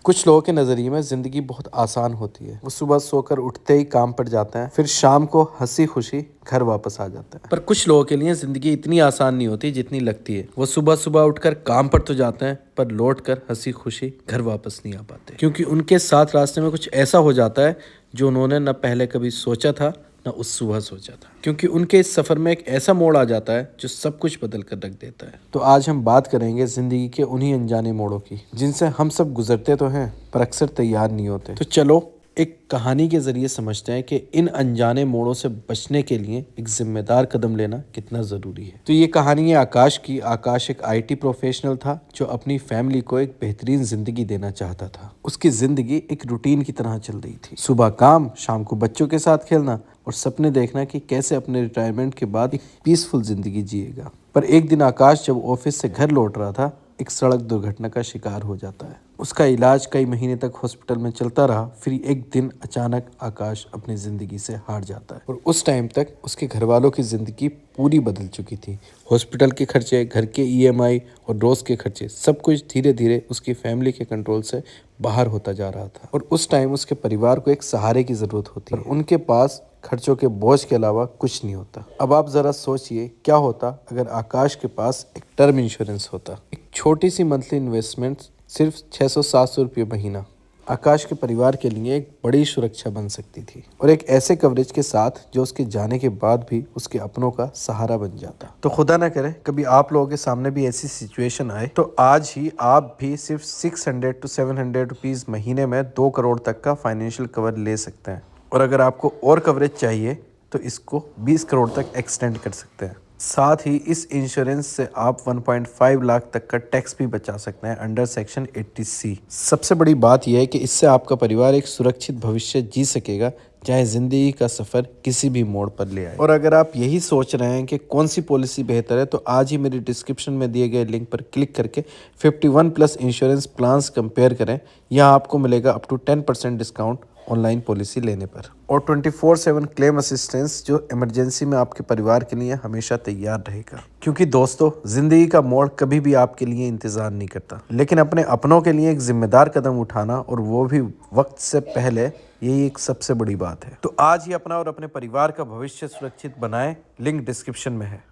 कुछ लोगों के नज़रिए में ज़िंदगी बहुत आसान होती है। वो सुबह सोकर उठते ही काम पर जाते हैं, फिर शाम को हंसी खुशी घर वापस आ जाते हैं। पर कुछ लोगों के लिए ज़िंदगी इतनी आसान नहीं होती जितनी लगती है। वो सुबह सुबह उठकर काम पर तो जाते हैं, पर लौटकर हंसी खुशी घर वापस नहीं आ पाते, क्योंकि उनके साथ रास्ते में कुछ ऐसा हो जाता है जो उन्होंने न पहले कभी सोचा था न उस सुबह सोचा था। क्योंकि उनके इस सफ़र में एक ऐसा मोड़ आ जाता है जो सब कुछ बदल कर रख देता है। तो आज हम बात करेंगे ज़िंदगी के उन्हीं अनजाने मोड़ों की, जिनसे हम सब गुजरते तो हैं पर अक्सर तैयार नहीं होते। तो चलो एक कहानी के ज़रिए समझते हैं कि इन अनजाने मोड़ों से बचने के लिए एक जिम्मेदार कदम लेना कितना ज़रूरी है। तो ये कहानी है आकाश की। आकाश एक IT प्रोफेशनल था जो अपनी फैमिली को एक बेहतरीन ज़िंदगी देना चाहता था। उसकी ज़िंदगी एक रूटीन की तरह चल रही थी। सुबह काम, शाम को बच्चों के साथ खेलना और सपने देखना कि कैसे अपने रिटायरमेंट के बाद एक पीसफुल ज़िंदगी जिएगा। पर एक दिन आकाश जब ऑफिस से घर लौट रहा था, एक सड़क दुर्घटना का शिकार हो जाता है। उसका इलाज कई महीने तक हॉस्पिटल में चलता रहा। फिर एक दिन अचानक आकाश अपनी ज़िंदगी से हार जाता है और उस टाइम तक उसके घर वालों की ज़िंदगी पूरी बदल चुकी थी। हॉस्पिटल के खर्चे, घर के EMI और रोज़ के खर्चे, सब कुछ धीरे धीरे उसकी फैमिली के कंट्रोल से बाहर होता जा रहा था। और उस टाइम उसके परिवार को एक सहारे की ज़रूरत होती है, और उनके पास खर्चों के बोझ के अलावा कुछ नहीं होता। अब आप ज़रा सोचिए क्या होता अगर आकाश के पास एक टर्म इंश्योरेंस होता। एक छोटी सी मंथली इन्वेस्टमेंट, सिर्फ 600-700 रुपये महीना, आकाश के परिवार के लिए एक बड़ी सुरक्षा बन सकती थी, और एक ऐसे कवरेज के साथ जो उसके जाने के बाद भी उसके अपनों का सहारा बन जाता। तो खुदा ना करे कभी आप लोगों के सामने भी ऐसी सिचुएशन आए, तो आज ही आप भी सिर्फ 600 to 700 रुपीज़ महीने में 2 करोड़ तक का फाइनेंशियल कवर ले सकते हैं। और अगर आपको और कवरेज चाहिए तो इसको 20 करोड़ तक एक्सटेंड कर सकते हैं। साथ ही इस इंश्योरेंस से आप 1.5 लाख तक का टैक्स भी बचा सकते हैं अंडर सेक्शन 80C। सबसे बड़ी बात यह है कि इससे आपका परिवार एक सुरक्षित भविष्य जी सकेगा, चाहे ज़िंदगी का सफ़र किसी भी मोड़ पर ले आए। और अगर आप यही सोच रहे हैं कि कौन सी पॉलिसी बेहतर है, तो आज ही मेरी डिस्क्रिप्शन में दिए गए लिंक पर क्लिक करके 51+ इंश्योरेंस प्लान्स कंपेयर करें। यहाँ आपको मिलेगा up to 10% discount online policy लेने पर, और 24/7 क्लेम असिस्टेंस जो इमरजेंसी में आपके परिवार के लिए हमेशा तैयार रहेगा। क्योंकि दोस्तों, जिंदगी का मोड़ कभी भी आपके लिए इंतजार नहीं करता, लेकिन अपने अपनों के लिए एक जिम्मेदार कदम उठाना, और वो भी वक्त से पहले, यही एक सबसे बड़ी बात है। तो आज ही अपना और अपने परिवार का भविष्य सुरक्षित बनाएं। लिंक डिस्क्रिप्शन में है।